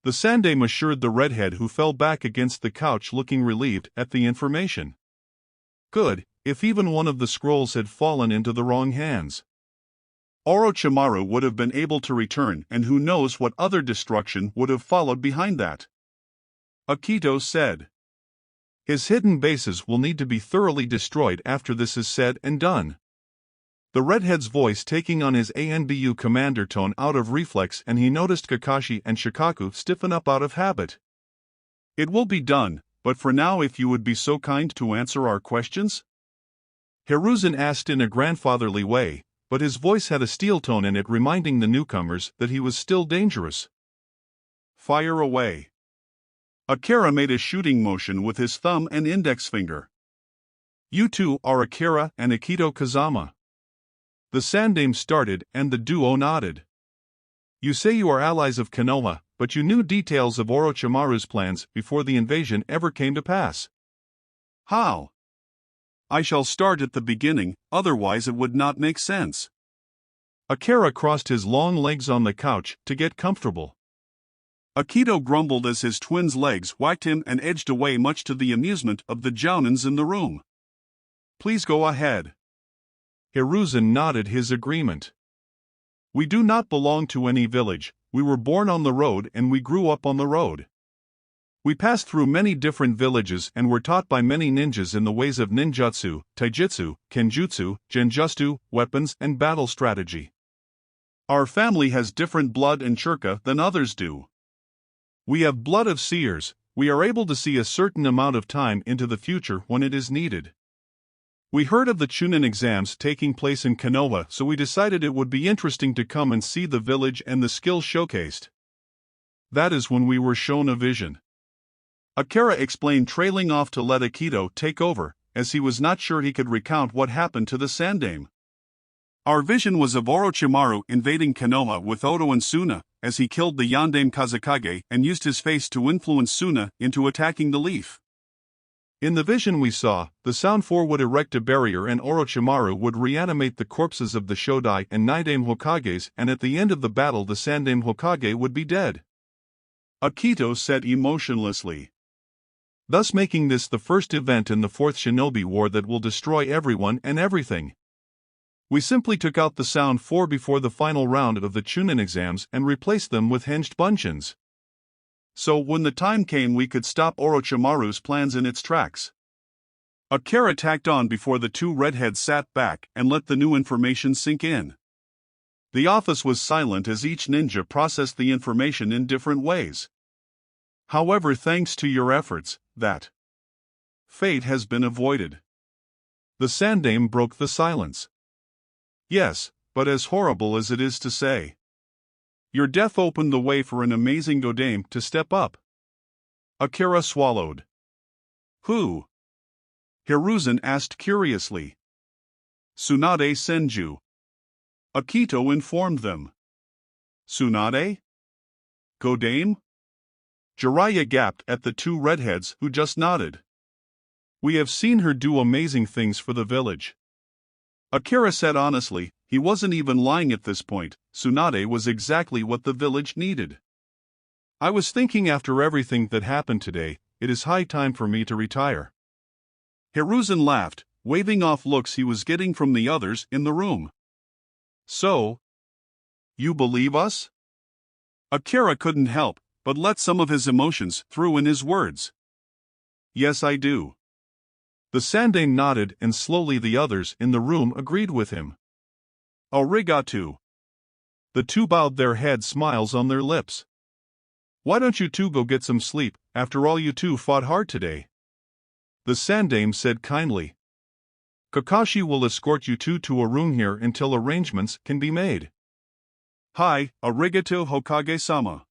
The Sandaime assured the redhead, who fell back against the couch looking relieved at the information. Good, if even one of the scrolls had fallen into the wrong hands. Orochimaru would have been able to return, and who knows what other destruction would have followed behind that. Akito said. His hidden bases will need to be thoroughly destroyed after this is said and done. The redhead's voice taking on his ANBU commander tone out of reflex, and he noticed Kakashi and Shikaku stiffen up out of habit. It will be done, but for now if you would be so kind to answer our questions? Hiruzen asked in a grandfatherly way, but his voice had a steel tone in it, reminding the newcomers that he was still dangerous. Fire away. Akira made a shooting motion with his thumb and index finger. You two are Akira and Akito Kazama. The Sandame started and the duo nodded. You say you are allies of Konoha, but you knew details of Orochimaru's plans before the invasion ever came to pass. How? I shall start at the beginning, otherwise it would not make sense. Akira crossed his long legs on the couch to get comfortable. Akito grumbled as his twin's legs whacked him and edged away, much to the amusement of the jounins in the room. Please go ahead. Hiruzen nodded his agreement. We do not belong to any village, we were born on the road and we grew up on the road. We passed through many different villages and were taught by many ninjas in the ways of ninjutsu, taijutsu, kenjutsu, genjutsu, weapons and battle strategy. Our family has different blood and chakra than others do. We have blood of seers, we are able to see a certain amount of time into the future when it is needed. We heard of the Chunin exams taking place in Konoha, so we decided it would be interesting to come and see the village and the skills showcased. That is when we were shown a vision. Akira explained, trailing off to let Akito take over, as he was not sure he could recount what happened to the Sandame. Our vision was of Orochimaru invading Konoha with Oto and Suna, as he killed the Yandame Kazekage and used his face to influence Suna into attacking the leaf. In the vision we saw, the Sound Four would erect a barrier and Orochimaru would reanimate the corpses of the Shodai and Nidame Hokages, and at the end of the battle the Sandame Hokage would be dead. Akito said emotionlessly. Thus making this the first event in the Fourth Shinobi War that will destroy everyone and everything. We simply took out the Sound Four before the final round of the Chunin exams and replaced them with hinged buncheons. So when the time came we could stop Orochimaru's plans in its tracks. Akira tacked on before the two redheads sat back and let the new information sink in. The office was silent as each ninja processed the information in different ways. However, thanks to your efforts, that fate has been avoided. The Sandame broke the silence. Yes, but as horrible as it is to say, your death opened the way for an amazing Godame to step up. Akira swallowed. Who? Hiruzen asked curiously. Tsunade Senju. Akito informed them. Tsunade? Godame? Jiraiya gaped at the two redheads who just nodded. We have seen her do amazing things for the village. Akira said honestly, he wasn't even lying at this point. Tsunade was exactly what the village needed. I was thinking, after everything that happened today, it is high time for me to retire. Hiruzen laughed, waving off looks he was getting from the others in the room. So? You believe us? Akira couldn't help but let some of his emotions through in his words. Yes, I do. The Sandame nodded and slowly the others in the room agreed with him. Arigato. The two bowed their heads, smiles on their lips. Why don't you two go get some sleep, after all you two fought hard today? The Sandame said kindly. Kakashi will escort you two to a room here until arrangements can be made. Hi, arigato Hokage-sama.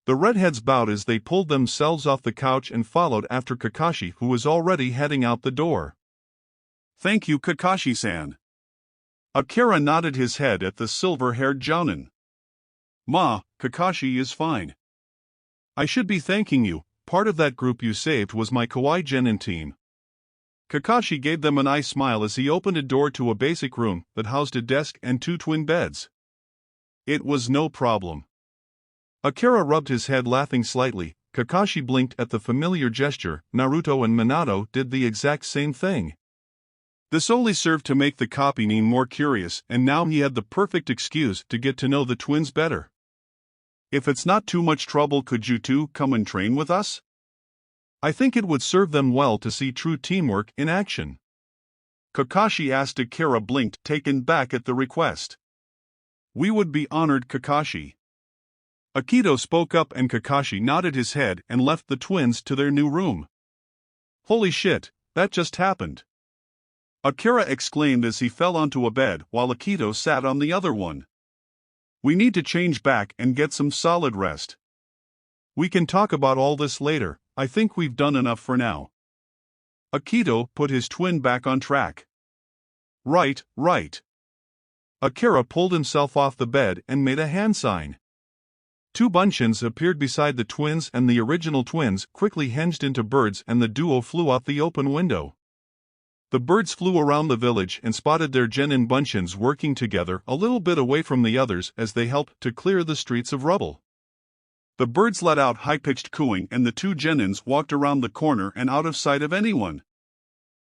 The redheads bowed as they pulled themselves off the couch and followed after Kakashi, who was already heading out the door. Thank you, Kakashi-san. Akira nodded his head at the silver-haired jounin. Ma, Kakashi is fine. I should be thanking you, part of that group you saved was my Kawaii Genin team. Kakashi gave them a nice smile as he opened a door to a basic room that housed a desk and two twin beds. It was no problem. Akira rubbed his head, laughing slightly. Kakashi blinked at the familiar gesture. Naruto and Minato did the exact same thing. This only served to make the copying more curious, and now he had the perfect excuse to get to know the twins better. If it's not too much trouble, could you two come and train with us? I think it would serve them well to see true teamwork in action. Kakashi asked. Akira blinked, taken back at the request. We would be honored, Kakashi. Akito spoke up and Kakashi nodded his head and left the twins to their new room. Holy shit, that just happened. Akira exclaimed as he fell onto a bed while Akito sat on the other one. We need to change back and get some solid rest. We can talk about all this later, I think we've done enough for now. Akito put his twin back on track. Right. Akira pulled himself off the bed and made a hand sign. Two bunchins appeared beside the twins and the original twins quickly hinged into birds and the duo flew out the open window. The birds flew around the village and spotted their Genin bunchins working together a little bit away from the others as they helped to clear the streets of rubble. The birds let out high-pitched cooing and the two Genins walked around the corner and out of sight of anyone.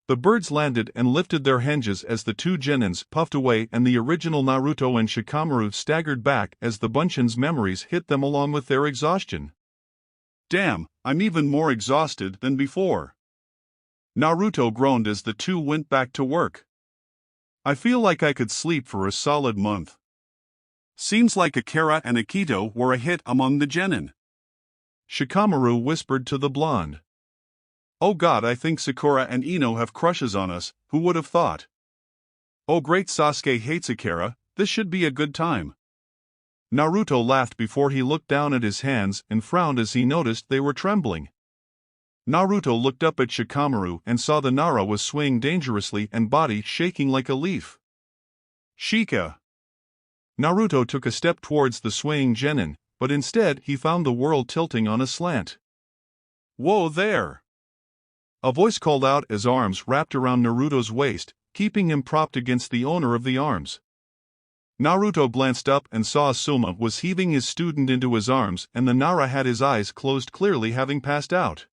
The birds landed and lifted their hinges as the two Genins puffed away and the original Naruto and Shikamaru staggered back as the bunchins' memories hit them along with their exhaustion. Damn, I'm even more exhausted than before. Naruto groaned as the two went back to work. I feel like I could sleep for a solid month. Seems like Akira and Akito were a hit among the Genin. Shikamaru whispered to the blonde. Oh god, I think Sakura and Ino have crushes on us, who would have thought? Oh great, Sasuke hates Akira, this should be a good time. Naruto laughed before he looked down at his hands and frowned as he noticed they were trembling. Naruto looked up at Shikamaru and saw the Nara was swaying dangerously and body shaking like a leaf. Shika! Naruto took a step towards the swaying Genin, but instead he found the world tilting on a slant. Whoa there! A voice called out as arms wrapped around Naruto's waist, keeping him propped against the owner of the arms. Naruto glanced up and saw Asuma was heaving his student into his arms and the Nara had his eyes closed, clearly having passed out.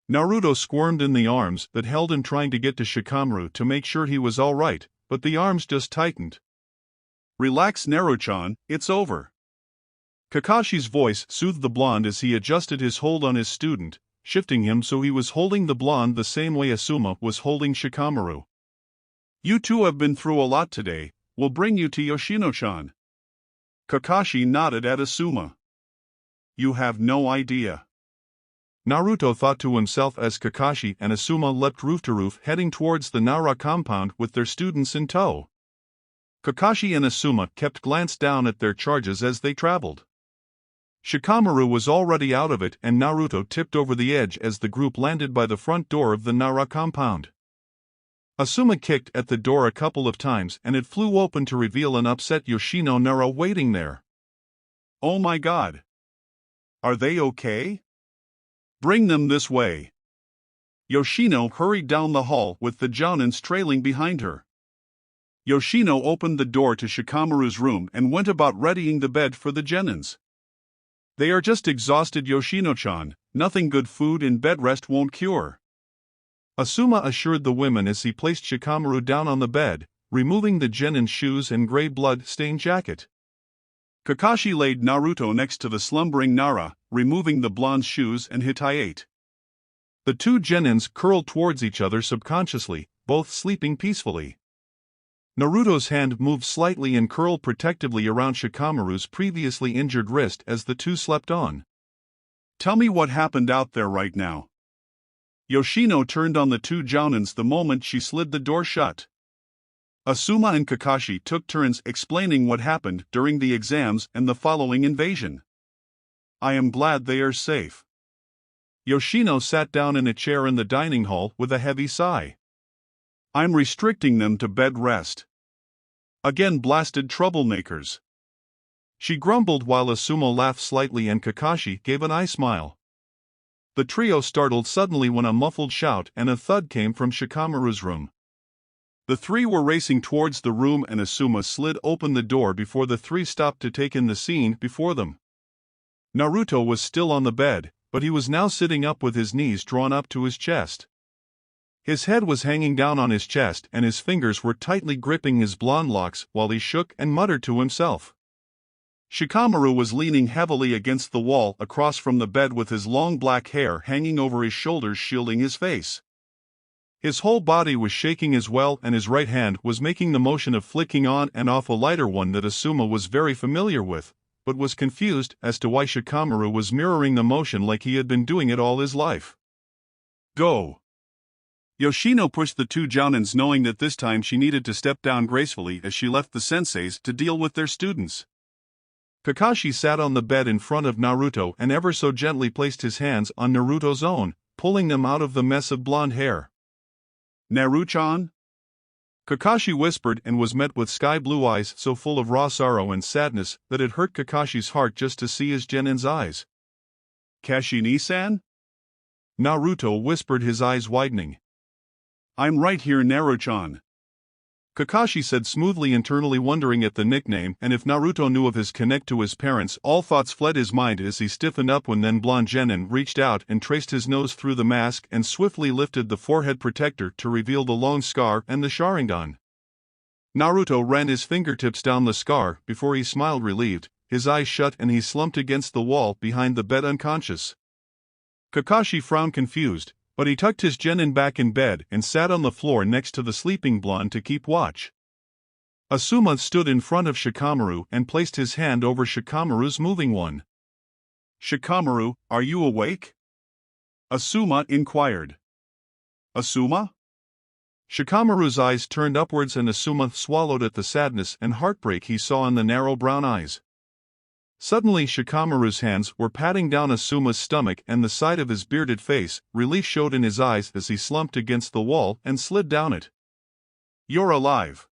Naruto squirmed in the arms that held him, trying to get to Shikamaru to make sure he was alright, but the arms just tightened. Relax Naruto-chan, it's over. Kakashi's voice soothed the blonde as he adjusted his hold on his student, shifting him so he was holding the blonde the same way Asuma was holding Shikamaru. You two have been through a lot today, we'll bring you to Yoshino-chan. Kakashi nodded at Asuma. You have no idea. Naruto thought to himself as Kakashi and Asuma leapt roof to roof heading towards the Nara compound with their students in tow. Kakashi and Asuma kept glance down at their charges as they traveled. Shikamaru was already out of it and Naruto tipped over the edge as the group landed by the front door of the Nara compound. Asuma kicked at the door a couple of times and it flew open to reveal an upset Yoshino Nara waiting there. Oh my god! Are they okay? Bring them this way. Yoshino hurried down the hall with the Jounins trailing behind her. Yoshino opened the door to Shikamaru's room and went about readying the bed for the Genins. They are just exhausted Yoshino-chan, nothing good food and bed rest won't cure. Asuma assured the women as he placed Shikamaru down on the bed, removing the Genin's shoes and gray blood-stained jacket. Kakashi laid Naruto next to the slumbering Nara, removing the blonde's shoes and Hitayate. The two Genins curled towards each other subconsciously, both sleeping peacefully. Naruto's hand moved slightly and curled protectively around Shikamaru's previously injured wrist as the two slept on. Tell me what happened out there right now. Yoshino turned on the two Jounins the moment she slid the door shut. Asuma and Kakashi took turns explaining what happened during the exams and the following invasion. I am glad they are safe. Yoshino sat down in a chair in the dining hall with a heavy sigh. I'm restricting them to bed rest. Again blasted troublemakers. She grumbled while Asuma laughed slightly and Kakashi gave an eye smile. The trio startled suddenly when a muffled shout and a thud came from Shikamaru's room. The three were racing towards the room and Asuma slid open the door before the three stopped to take in the scene before them. Naruto was still on the bed, but he was now sitting up with his knees drawn up to his chest. His head was hanging down on his chest and his fingers were tightly gripping his blonde locks while he shook and muttered to himself. Shikamaru was leaning heavily against the wall across from the bed with his long black hair hanging over his shoulders shielding his face. His whole body was shaking as well and his right hand was making the motion of flicking on and off a lighter one that Asuma was very familiar with, but was confused as to why Shikamaru was mirroring the motion like he had been doing it all his life. Go! Yoshino pushed the two jounins, knowing that this time she needed to step down gracefully as she left the senseis to deal with their students. Kakashi sat on the bed in front of Naruto and ever so gently placed his hands on Naruto's own, pulling them out of the mess of blonde hair. "Naruto-chan?" Kakashi whispered and was met with sky-blue eyes so full of raw sorrow and sadness that it hurt Kakashi's heart just to see his Genin's eyes. "Kashini-san?" Naruto whispered, his eyes widening. "I'm right here, Naruto-chan," Kakashi said smoothly, internally wondering at the nickname and if Naruto knew of his connect to his parents. All thoughts fled his mind as he stiffened up when then blonde Genin reached out and traced his nose through the mask and swiftly lifted the forehead protector to reveal the long scar and the Sharingan. Naruto ran his fingertips down the scar before he smiled relieved, his eyes shut, and he slumped against the wall behind the bed unconscious. Kakashi frowned confused, but he tucked his Genin back in bed and sat on the floor next to the sleeping blonde to keep watch. Asuma stood in front of Shikamaru and placed his hand over Shikamaru's moving one. "Shikamaru, are you awake?" Asuma inquired. "Asuma?" Shikamaru's eyes turned upwards and Asuma swallowed at the sadness and heartbreak he saw in the narrow brown eyes. Suddenly Shikamaru's hands were patting down Asuma's stomach and the side of his bearded face. Relief showed in his eyes as he slumped against the wall and slid down it. "You're alive,"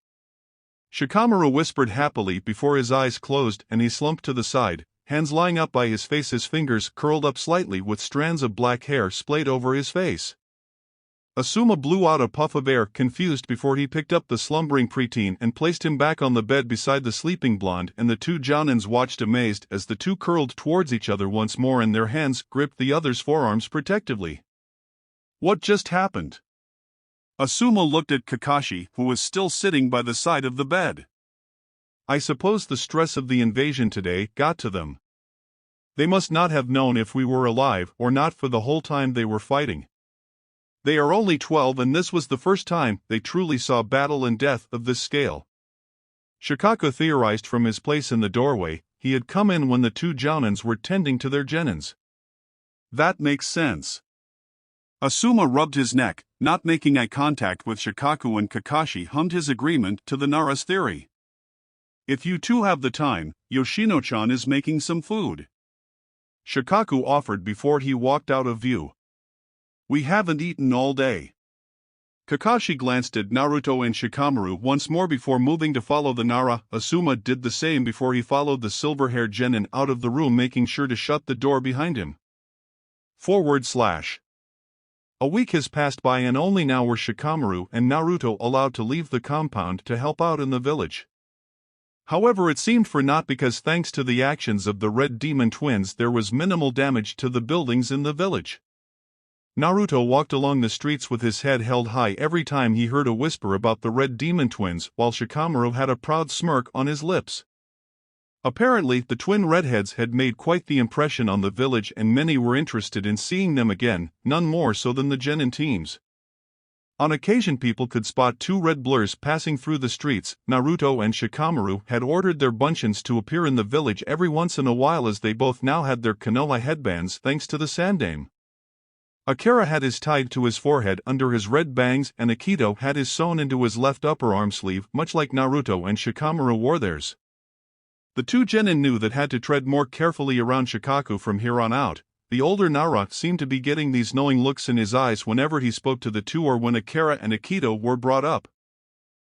Shikamaru whispered happily before his eyes closed and he slumped to the side, hands lying up by his face, his fingers curled up slightly with strands of black hair splayed over his face. Asuma blew out a puff of air, confused, before he picked up the slumbering preteen and placed him back on the bed beside the sleeping blonde, and the two jounins watched amazed as the two curled towards each other once more and their hands gripped the other's forearms protectively. "What just happened?" Asuma looked at Kakashi, who was still sitting by the side of the bed. "I suppose the stress of the invasion today got to them. They must not have known if we were alive or not for the whole time they were fighting. They are only 12 and this was the first time they truly saw battle and death of this scale." Shikaku theorized from his place in the doorway. He had come in when the two jounins were tending to their genins. "That makes sense." Asuma rubbed his neck, not making eye contact with Shikaku, and Kakashi hummed his agreement to the Nara's theory. "If you two have the time, Yoshino-chan is making some food," Shikaku offered before he walked out of view. "We haven't eaten all day." Kakashi glanced at Naruto and Shikamaru once more before moving to follow the Nara. Asuma did the same before he followed the silver-haired Genin out of the room, making sure to shut the door behind him. A week has passed by and only now were Shikamaru and Naruto allowed to leave the compound to help out in the village. However, it seemed for naught because thanks to the actions of the Red Demon twins there was minimal damage to the buildings in the village. Naruto walked along the streets with his head held high every time he heard a whisper about the Red Demon twins, while Shikamaru had a proud smirk on his lips. Apparently, the twin redheads had made quite the impression on the village and many were interested in seeing them again, none more so than the Genin teams. On occasion people could spot two red blurs passing through the streets. Naruto and Shikamaru had ordered their bunchins to appear in the village every once in a while as they both now had their Konoha headbands thanks to the Sandame. Akira had his tied to his forehead under his red bangs and Akito had his sewn into his left upper arm sleeve, much like Naruto and Shikamaru wore theirs. The two Genin knew that had to tread more carefully around Shikaku from here on out. The older Nara seemed to be getting these knowing looks in his eyes whenever he spoke to the two or when Akira and Akito were brought up.